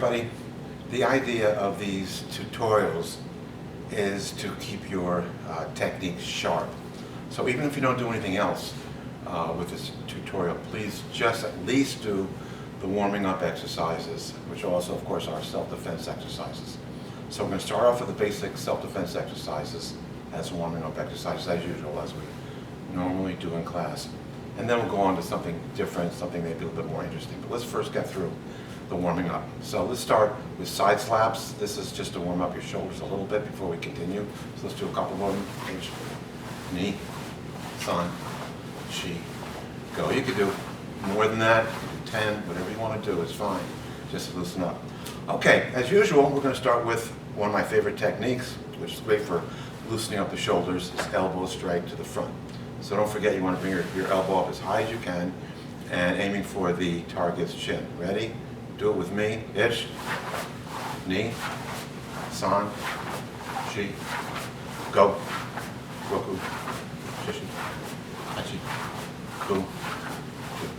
Everybody, the idea of these tutorials is to keep your techniques sharp. So even if you don't do anything else with this tutorial, please just at least do the warming up exercises, which also, of course, are self-defense exercises. So we're going to start off with the basic self-defense exercises as warming up exercises as usual, as we normally do in class. And then we'll go on to something different, something maybe a little bit more interesting. But let's first get through the warming up. So let's start with side slaps. This is just to warm up your shoulders a little bit before we continue. So let's do a couple of them. H, knee, san, shi, go. You could do more than that, 10, whatever you want to do is fine. Just to loosen up. Okay, as usual, we're going to start with one of my favorite techniques, which is great for loosening up the shoulders, is elbow strike to the front. So don't forget, you want to bring your elbow up as high as you can and aiming for the target's chin. Ready? Do it with me. Ich, knee, san, shi, go, roku, shishi, hachi, ku, two.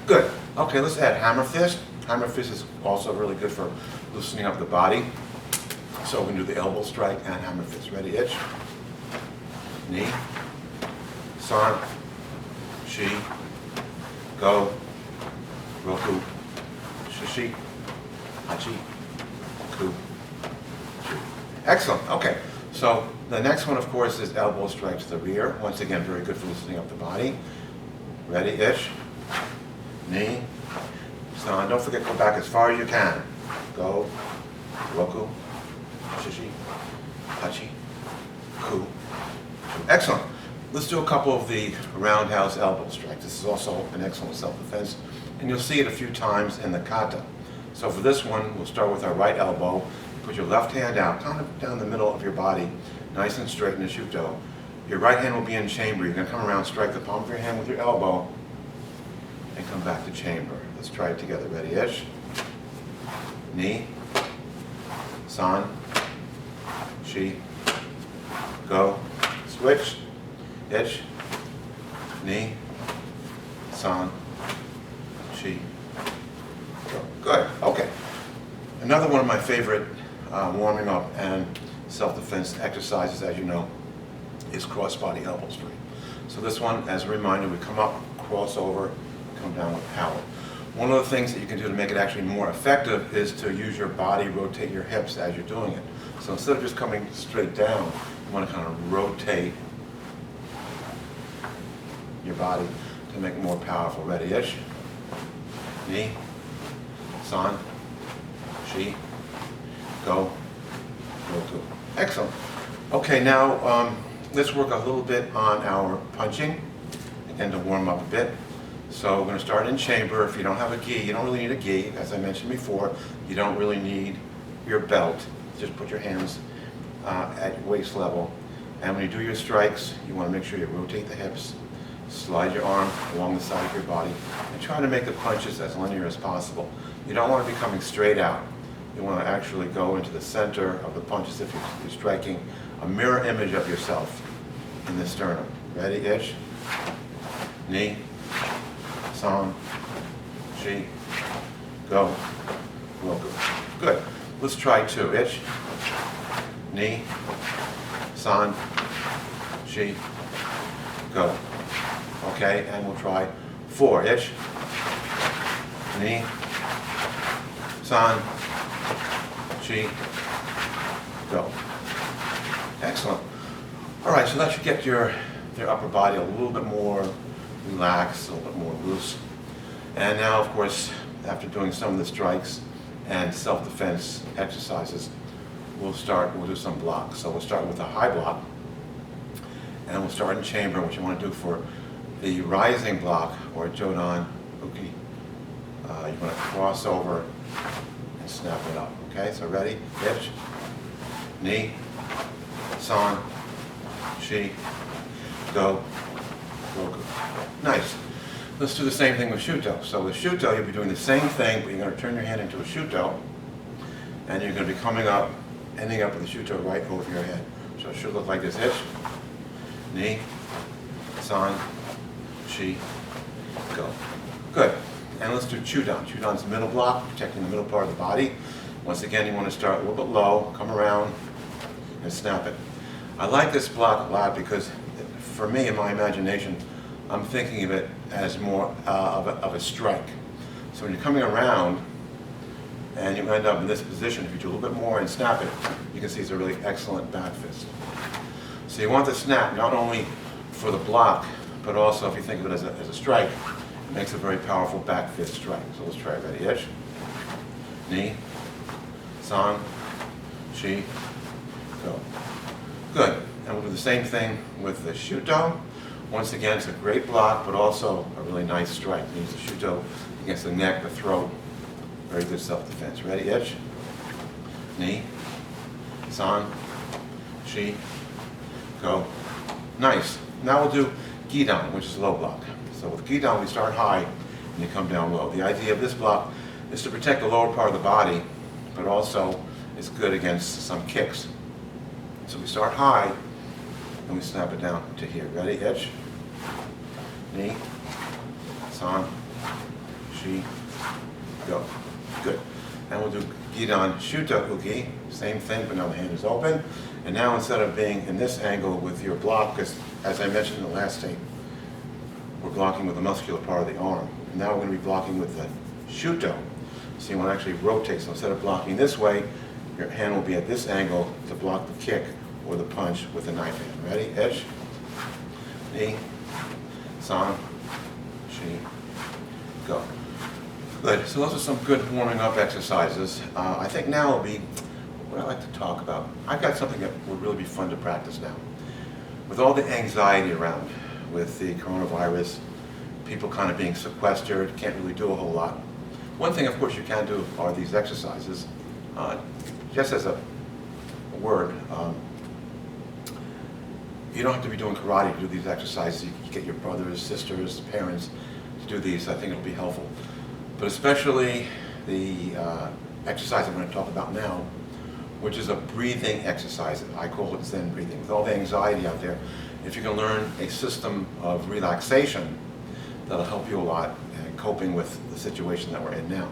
Good. Okay, let's add hammer fist. Hammer fist is also really good for loosening up the body. So we can do the elbow strike and hammer fist. Ready? Ich, knee, san, shi, go, roku, shishi, hachi, ku, chu. Excellent. Okay. So the next one, of course, is elbow strike to the rear. Once again, very good for loosening up the body. Ready? Ich, knee, san. Don't forget, go back as far as you can. Go, roku, shishi, hachi, ku, chu. Excellent. Let's do a couple of the roundhouse elbow strike. This is also an excellent self-defense, and you'll see it a few times in the kata. So for this one, we'll start with our right elbow. Put your left hand out, kind of down the middle of your body, nice and straight in the shuto. Your right hand will be in chamber. You're going to come around, strike the palm of your hand with your elbow, and come back to chamber. Let's try it together. Ready? Ich, knee, san, shi, go, switch. Ich, knee, san, shi, go. Good. Okay. Another one of my favorite warming up and self-defense exercises, as you know, is cross-body elbow strike. So this one, as a reminder, we come up, cross over, come down with power. One of the things that you can do to make it actually more effective is to use your body, rotate your hips as you're doing it. So instead of just coming straight down, you want to kind of rotate your body to make it more powerful. Ready? Ich, knee, san, shi, go, roku. Excellent. Okay, now let's work a little bit on our punching, again to warm up a bit. So we're going to start in chamber. If you don't have a gi, you don't really need a gi. As I mentioned before, you don't really need your belt. Just put your hands at your waist level. And when you do your strikes, you want to make sure you rotate the hips, slide your arm along the side of your body, and try to make the punches as linear as possible. You don't want to be coming straight out. You want to actually go into the center of the punches if you're striking a mirror image of yourself in the sternum. Ready? Ich, knee, san, shi, go, roku. Good. Let's try two. Ich, knee, san, shi, go. Okay, and we'll try 4. Ich, knee, san, shi, go. Excellent. All right, so that should get your upper body a little bit more relaxed, a little bit more loose. And now, of course, after doing some of the strikes and self-defense exercises, we'll do some blocks. So we'll start with a high block, and we'll start in chamber. What you want to do for the rising block, or Jodan Uki, you want to cross over and snap it up. Okay, so ready? Ich, knee, san, shi, go, roku. Nice. Let's do the same thing with shuto. So with shuto, you'll be doing the same thing, but you're going to turn your hand into a shuto, and you're going to be coming up, ending up with the shuto right over your head. So it should look like this. Ich, knee, san, shi, go. Good. And let's do Chudan. Chudan's the middle block, protecting the middle part of the body. Once again, you want to start a little bit low, come around, and snap it. I like this block a lot because, for me, in my imagination, I'm thinking of it as more of a strike. So when you're coming around, and you end up in this position, if you do a little bit more and snap it, you can see it's a really excellent back fist. So you want the snap not only for the block, but also if you think of it as a strike, it makes a very powerful back fist strike. So let's try it. Ready? Ish. Ni. San. Shi. Go. Good. And we'll do the same thing with the Shuto. Once again, it's a great block, but also a really nice strike. Use the Shuto against the neck, the throat. Very good self-defense. Ready? Ish. Ni. San. Shi. Go. Nice. Now we'll do Gidan, which is low block. So with Gidan, we start high and you come down low. The idea of this block is to protect the lower part of the body, but also is good against some kicks. So we start high and we snap it down to here. Ready? Itch. Ni. San. Shi. Go. Good. And we'll do Gidan Shuta Ugi. Same thing, but now the hand is open. And now instead of being in this angle with your block, because as I mentioned in the last tape, we're blocking with the muscular part of the arm. And now we're going to be blocking with the Shuto. So you want to actually rotate. So instead of blocking this way, your hand will be at this angle to block the kick or the punch with the knife hand. Ready? Edge. Ni. San. Shi. Go. Good. So those are some good warming up exercises. I think now will be what I like to talk about. I've got something that would really be fun to practice now. With all the anxiety around, with the coronavirus, people kind of being sequestered, can't really do a whole lot. One thing, of course, you can do are these exercises. Just as a word, you don't have to be doing karate to do these exercises. You get your brothers, sisters, parents to do these. I think it'll be helpful. But especially the exercise I'm going to talk about now, which is a breathing exercise. I call it Zen breathing. With all the anxiety out there, if you can learn a system of relaxation, that'll help you a lot in coping with the situation that we're in now.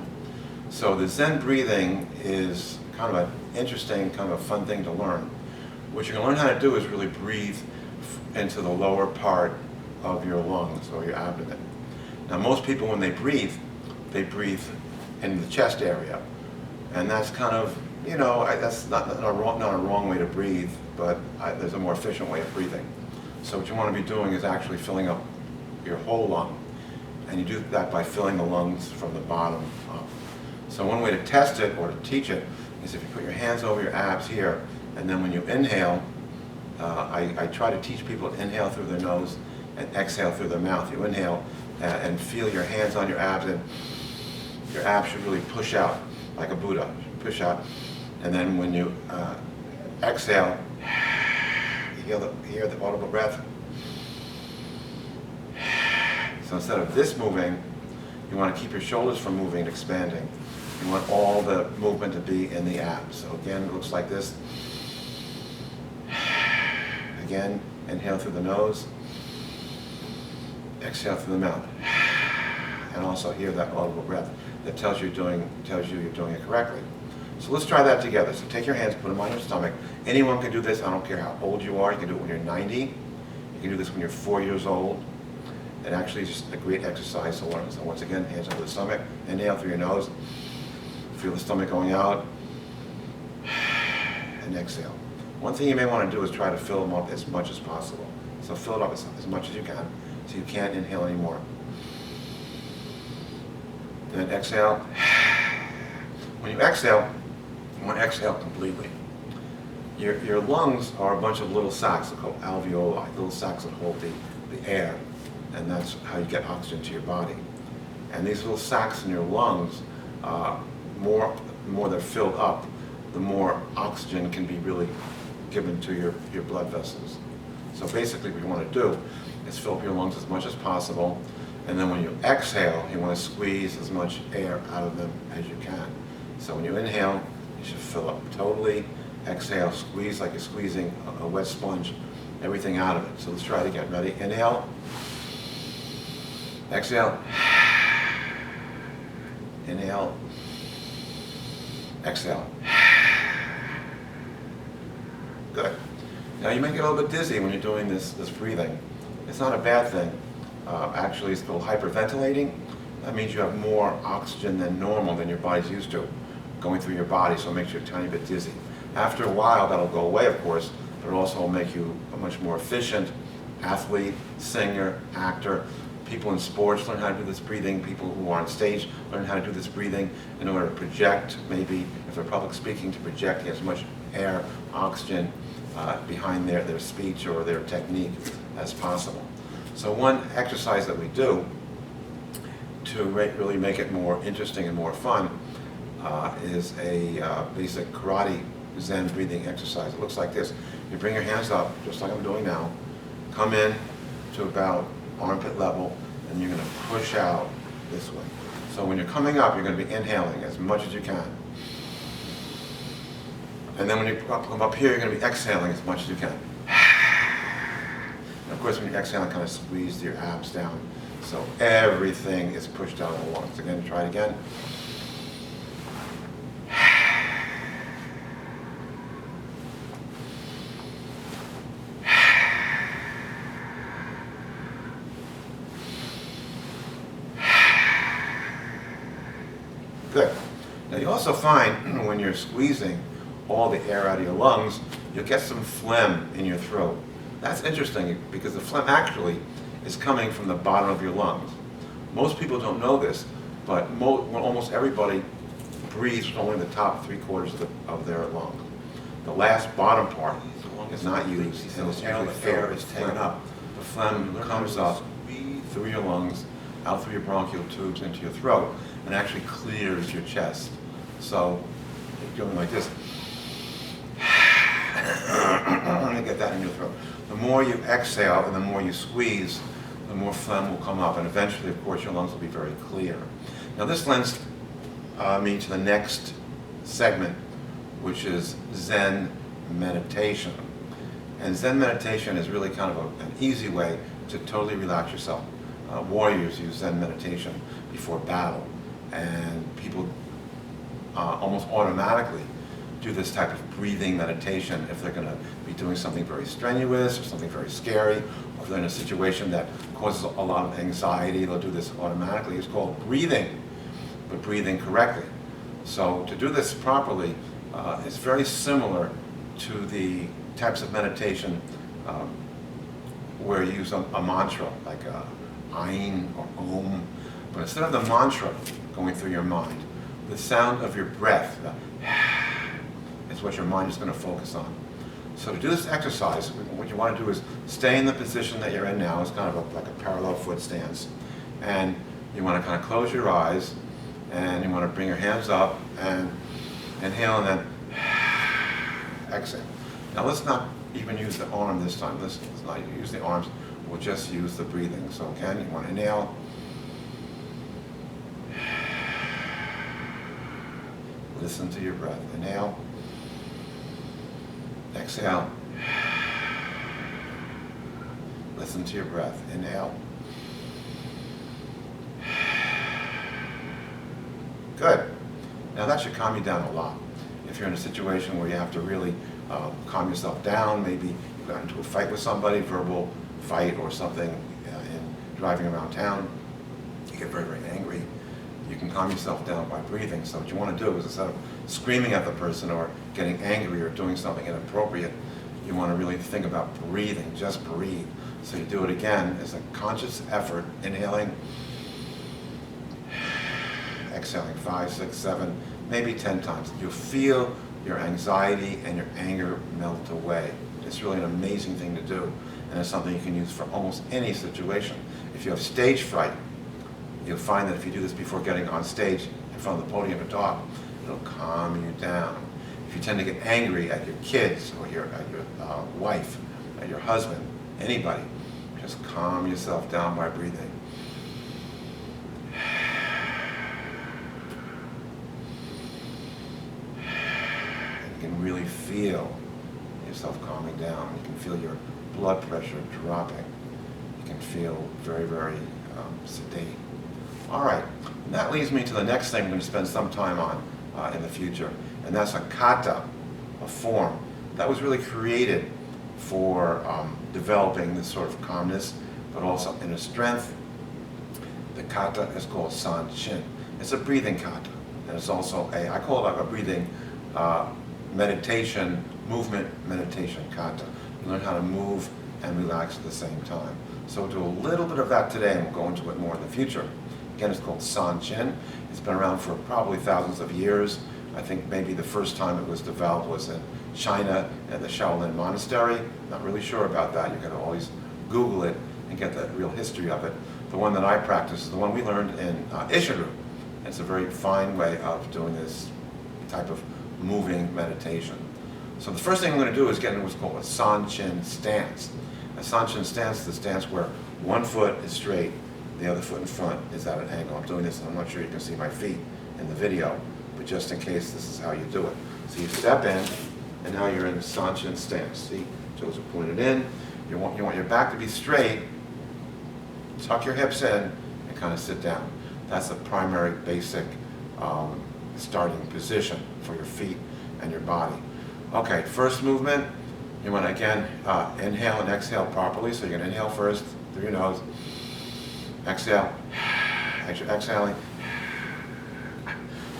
So the Zen breathing is kind of an interesting, kind of a fun thing to learn. What you're going to learn how to do is really breathe into the lower part of your lungs or your abdomen. Now most people, when they breathe in the chest area. And that's kind of, you know, that's not a wrong way to breathe, but there's a more efficient way of breathing. So what you want to be doing is actually filling up your whole lung. And you do that by filling the lungs from the bottom up. So one way to test it or to teach it is if you put your hands over your abs here, and then when you inhale, I try to teach people to inhale through their nose and exhale through their mouth. You inhale and feel your hands on your abs, and your abs should really push out like a Buddha, push out. And then when you exhale, you hear the audible breath. So instead of this moving, you want to keep your shoulders from moving and expanding. You want all the movement to be in the abs. So again, it looks like this. Again, inhale through the nose, exhale through the mouth. And also hear that audible breath that tells you you're doing it correctly. So let's try that together. So take your hands, put them on your stomach. Anyone can do this. I don't care how old you are. You can do it when you're 90. You can do this when you're 4 years old. It actually is just a great exercise to learn. So once again, hands over the stomach. Inhale through your nose. Feel the stomach going out. And exhale. One thing you may want to do is try to fill them up as much as possible. So fill it up as much as you can, so you can't inhale anymore. Then exhale. When you exhale, you want to exhale completely. Your lungs are a bunch of little sacs called alveoli, little sacs that hold the air, and that's how you get oxygen to your body. And these little sacs in your lungs, more they're filled up, the more oxygen can be really given to your blood vessels. So basically what you want to do is fill up your lungs as much as possible, and then when you exhale, you want to squeeze as much air out of them as you can. So when you inhale, you should fill up totally. Exhale, squeeze like you're squeezing a wet sponge, everything out of it. So let's try it again. Ready? Inhale. Exhale. Inhale. Exhale. Good. Now you may get a little bit dizzy when you're doing this breathing. It's not a bad thing. Actually, it's called hyperventilating. That means you have more oxygen than normal, than your body's used to, going through your body, so it makes you a tiny bit dizzy. After a while, that'll go away, of course, but it'll also make you a much more efficient athlete, singer, actor. People in sports learn how to do this breathing. People who are on stage learn how to do this breathing in order to project, maybe if they're public speaking, to project as much air, oxygen behind their speech or their technique as possible. So one exercise that we do to really make it more interesting and more fun is a basic karate Zen breathing exercise. It looks like this. You bring your hands up, just like I'm doing now, come in to about armpit level, and you're going to push out this way. So when you're coming up, you're going to be inhaling as much as you can. And then when you come up here, you're going to be exhaling as much as you can. And of course, when you exhale, kind of squeeze your abs down. So everything is pushed down at once. Again, try it again. Good. Now you also find when you're squeezing all the air out of your lungs, you'll get some phlegm in your throat. That's interesting because the phlegm actually is coming from the bottom of your lungs. Most people don't know this, but almost everybody breathes with only the top 3/4 of their lungs. The last bottom part is not used, and the air is taken up. The phlegm comes up through your lungs, out through your bronchial tubes into your throat, and actually clears your chest. So you're doing like this. And get that in your throat. The more you exhale and the more you squeeze, the more phlegm will come up, and eventually, of course, your lungs will be very clear. Now this lends me to the next segment, which is Zen meditation. And Zen meditation is really kind of an easy way to totally relax yourself. Warriors use Zen meditation before battle, and people almost automatically do this type of breathing meditation if they're going to be doing something very strenuous or something very scary, or if they're in a situation that causes a lot of anxiety. They'll do this automatically. It's called breathing, but breathing correctly. So to do this properly, it's very similar to the types of meditation where you use a mantra, like Ain or Om, but instead of the mantra going through your mind, the sound of your breath is what your mind is going to focus on. So to do this exercise, what you want to do is stay in the position that you're in now. It's kind of like a parallel foot stance. And you want to kind of close your eyes, and you want to bring your hands up and inhale and then exhale. Now let's not even use the arm this time. Let's not use the arms. We'll just use the breathing. So again, you want to inhale. Listen to your breath. Inhale. Exhale. Listen to your breath. Inhale. Good. Now that should calm you down a lot. If you're in a situation where you have to really calm yourself down, maybe you got into a fight with somebody, verbal fight or something in driving around town, you get very, very angry, you can calm yourself down by breathing. So what you want to do is, instead of screaming at the person or getting angry or doing something inappropriate, you want to really think about breathing. Just breathe. So you do it again as a conscious effort, inhaling, exhaling 5, 6, 7, maybe 10 times. You'll feel your anxiety and your anger melt away. It's really an amazing thing to do, and it's something you can use for almost any situation. If you have stage fright, you'll find that if you do this before getting on stage in front of the podium to talk, it'll calm you down. If you tend to get angry at your kids or at your wife, at your husband, anybody, just calm yourself down by breathing. And you can really feel yourself calming down. You can feel your blood pressure dropping. You can feel very, very sedate. All right, and that leads me to the next thing we're going to spend some time on in the future, and that's a kata, a form that was really created for developing this sort of calmness, but also inner strength. The kata is called San Shin. It's a breathing kata, and it's also I call it a breathing meditation, movement meditation kata. You learn how to move and relax at the same time. So we'll do a little bit of that today, and we'll go into it more in the future. Again, it's called San Shin. It's been around for probably thousands of years. I think maybe the first time it was developed was in China at the Shaolin Monastery. Not really sure about that. You can always Google it and get the real history of it. The one that I practice is the one we learned in Ishiru. It's a very fine way of doing this type of moving meditation. So the first thing I'm going to do is get into what's called a San Shin stance. A San Shin stance is the stance where one foot is straight, the other foot in front is at an angle. I'm doing this, and I'm not sure you can see my feet in the video, but just in case, this is how you do it. So you step in, and now you're in San Shin stance. See, toes are pointed in. You want your back to be straight. Tuck your hips in and kind of sit down. That's the primary basic starting position for your feet and your body. Okay, first movement, you want to again inhale and exhale properly. So you're going to inhale first through your nose. Exhale. As you're exhaling,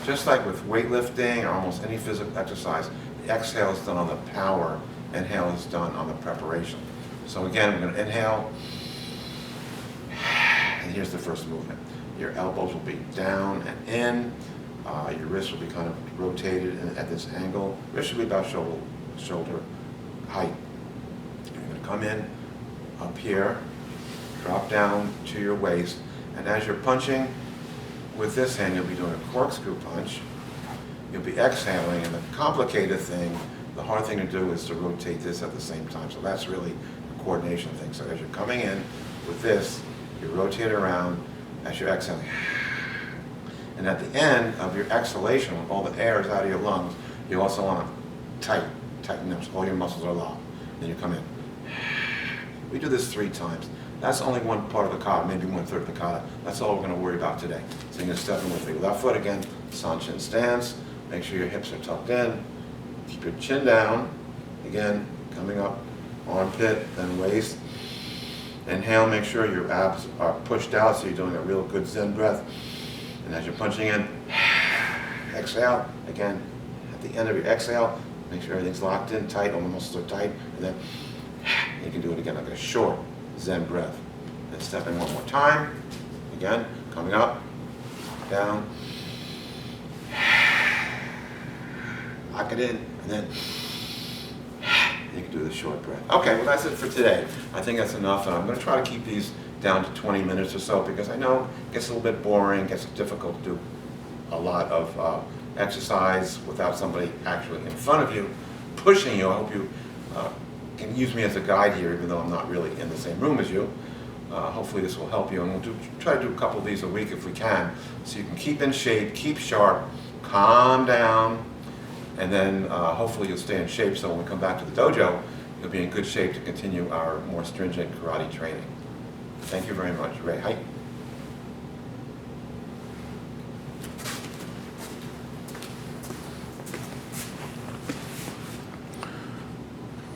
just like with weightlifting or almost any physical exercise, the exhale is done on the power, inhale is done on the preparation. So again, we're going to inhale, and here's the first movement. Your elbows will be down and in. Your wrists will be kind of rotated at this angle. Wrists should be about shoulder height. You're going to come in up here, drop down to your waist, and as you're punching with this hand, you'll be doing a corkscrew punch. You'll be exhaling, and the complicated thing, the hard thing to do is to rotate this at the same time. So that's really a coordination thing. So as you're coming in with this, you rotate around as you're exhaling. And at the end of your exhalation, when all the air is out of your lungs, you also want to tighten up so all your muscles are locked. Then you come in. We do this 3 times. That's only one part of the kata, maybe 1/3 of the kata. That's all we're going to worry about today. So you're going to step in with your left foot again, San Shin stance. Make sure your hips are tucked in. Keep your chin down. Again, coming up, armpit, then waist. Inhale, make sure your abs are pushed out so you're doing a real good Zen breath. And as you're punching in, exhale. Again, at the end of your exhale, make sure everything's locked in tight, all the muscles are tight. And then you can do it again like a short Zen breath. Then step in one more time. Again, coming up, down. Lock it in, and then you can do the short breath. Okay, well that's it for today. I think that's enough, and I'm going to try to keep these down to 20 minutes or so because I know it gets a little bit boring, gets difficult to do a lot of exercise without somebody actually in front of you pushing you. I hope you can use me as a guide here, even though I'm not really in the same room as you. Hopefully this will help you, and we'll try to do a couple of these a week if we can, so you can keep in shape, keep sharp, calm down, and then hopefully you'll stay in shape so when we come back to the dojo, you'll be in good shape to continue our more stringent karate training. Thank you very much. Ray, hi.